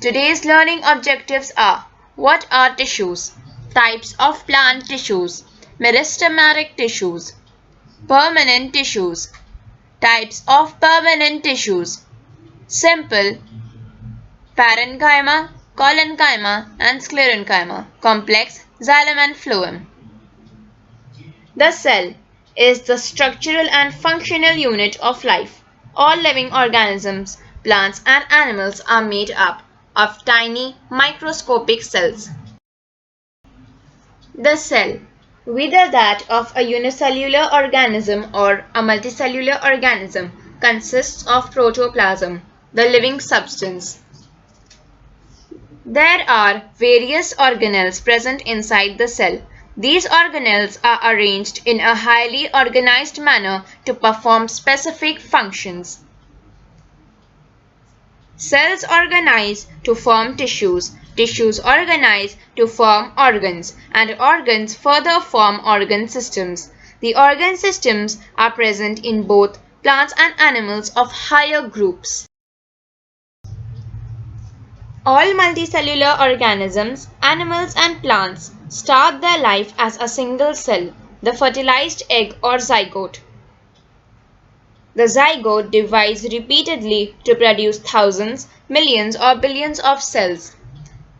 Today's learning objectives are: what are tissues? Types of plant tissues: meristematic tissues, permanent tissues. Types of permanent tissues: simple, parenchyma, collenchyma, and sclerenchyma. Complex, xylem and phloem. The cell is the structural and functional unit of life. All living organisms, plants and animals are made up of tiny microscopic cells. The cell, whether that of a unicellular organism or a multicellular organism, consists of protoplasm, the living substance. There are various organelles present inside the cell. These organelles are arranged in a highly organized manner to perform specific functions. Cells organize to form tissues, tissues organize to form organs, and organs further form organ systems. The organ systems are present in both plants and animals of higher groups. All multicellular organisms, animals and plants start their life as a single cell, the fertilized egg or zygote. The zygote divides repeatedly to produce thousands, millions or billions of cells.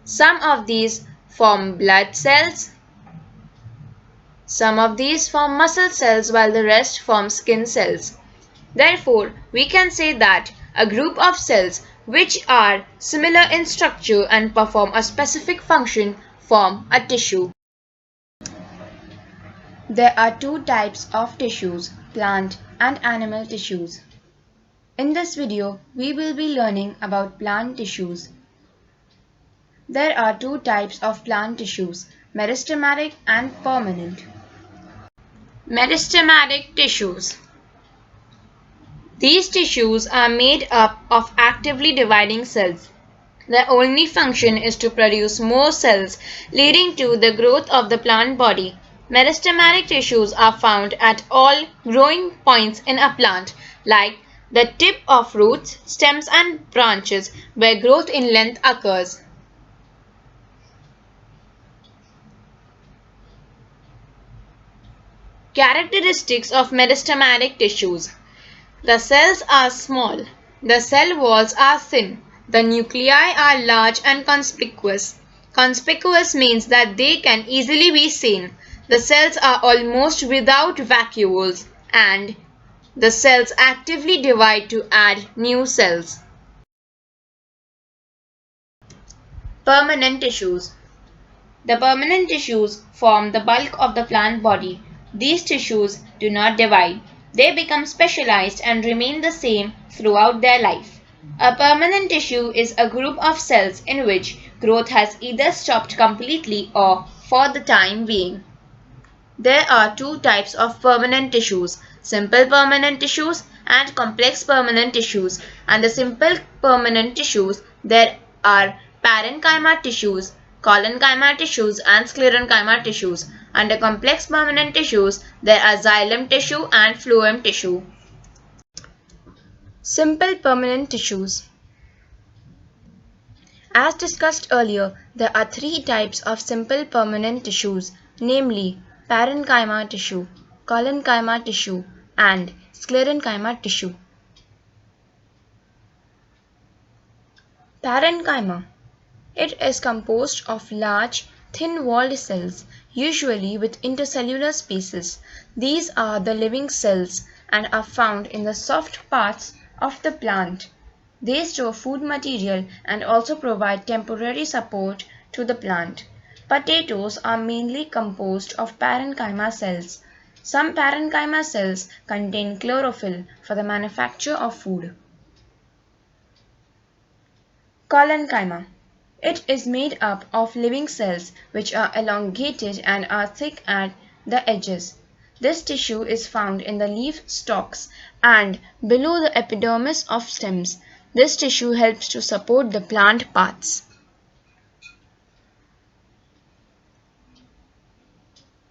Some of these form blood cells, some of these form muscle cells while the rest form skin cells. Therefore, we can say that a group of cells which are similar in structure and perform a specific function form a tissue. There are two types of tissues, plant and animal tissues. In this video, we will be learning about plant tissues. There are two types of plant tissues, meristematic and permanent. Meristematic tissues. These tissues are made up of actively dividing cells. Their only function is to produce more cells, leading to the growth of the plant body. Meristematic tissues are found at all growing points in a plant, like the tip of roots, stems and branches, where growth in length occurs. Characteristics of meristematic tissues. The cells are small. The cell walls are thin. The nuclei are large and conspicuous. Conspicuous means that they can easily be seen. The cells are almost without vacuoles, and the cells actively divide to add new cells. Permanent tissues. The permanent tissues form the bulk of the plant body. These tissues do not divide. They become specialized and remain the same throughout their life. A permanent tissue is a group of cells in which growth has either stopped completely or for the time being. There are two types of permanent tissues, simple permanent tissues and complex permanent tissues. And the simple permanent tissues, there are parenchyma tissues, collenchyma tissues and sclerenchyma tissues. Under complex permanent tissues, there are xylem tissue and phloem tissue. Simple permanent tissues. As discussed earlier, there are three types of simple permanent tissues, namely parenchyma tissue, collenchyma tissue, and sclerenchyma tissue. Parenchyma. It is composed of large, thin-walled cells, usually with intercellular spaces. These are the living cells and are found in the soft parts of the plant. They store food material and also provide temporary support to the plant. Potatoes are mainly composed of parenchyma cells. Some parenchyma cells contain chlorophyll for the manufacture of food. Collenchyma. It is made up of living cells which are elongated and are thick at the edges. This tissue is found in the leaf stalks and below the epidermis of stems. This tissue helps to support the plant parts.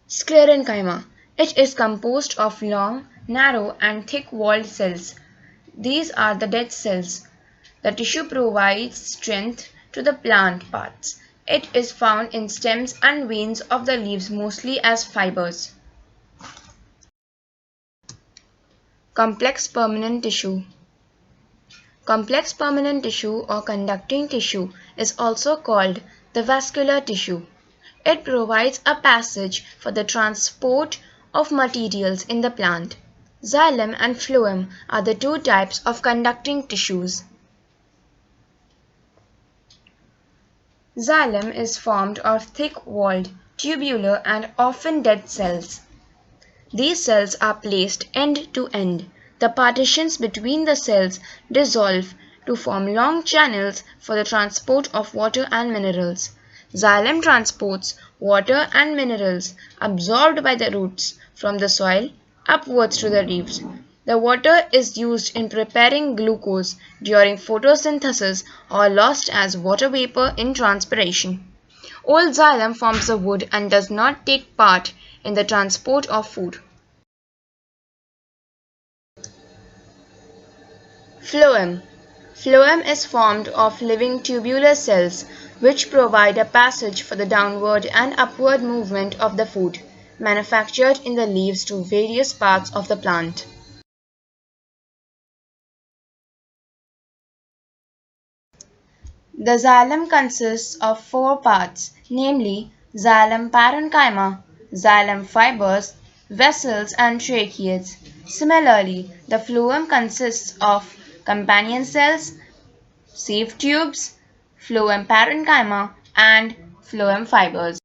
Sclerenchyma. It is composed of long, narrow and thick-walled cells. These are the dead cells. The tissue provides strength to the plant parts. It is found in stems and veins of the leaves mostly as fibers. Complex permanent tissue. Complex permanent tissue or conducting tissue is also called the vascular tissue. It provides a passage for the transport of materials in the plant. Xylem and phloem are the two types of conducting tissues. Xylem is formed of thick-walled, tubular and often dead cells. These cells are placed end to end. The partitions between the cells dissolve to form long channels for the transport of water and minerals. Xylem transports water and minerals absorbed by the roots from the soil upwards to the leaves. The water is used in preparing glucose during photosynthesis or lost as water vapor in transpiration. Old xylem forms the wood and does not take part in the transport of food. Phloem. Phloem is formed of living tubular cells which provide a passage for the downward and upward movement of the food manufactured in the leaves to various parts of the plant. The xylem consists of four parts, namely xylem parenchyma, xylem fibers, vessels and tracheids. Similarly, the phloem consists of companion cells, sieve tubes, phloem parenchyma and phloem fibers.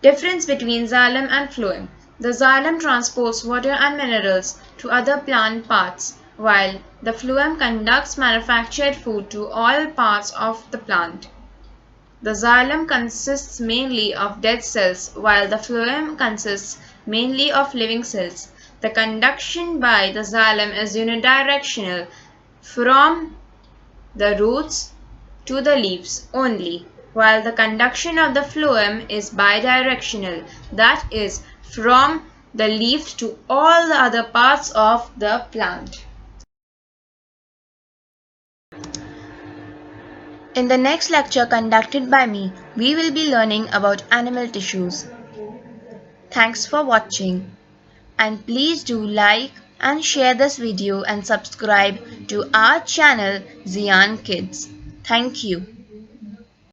Difference between xylem and phloem. The xylem transports water and minerals to other plant parts, while the phloem conducts manufactured food to all parts of the plant. The xylem consists mainly of dead cells, while the phloem consists mainly of living cells. The conduction by the xylem is unidirectional from the roots to the leaves only, while the conduction of the phloem is bidirectional, that is, from the leaf to all the other parts of the plant. In the next lecture conducted by me, we will be learning about animal tissues. Thanks for watching, and please do like and share this video and subscribe to our channel Zian Kids. Thank you.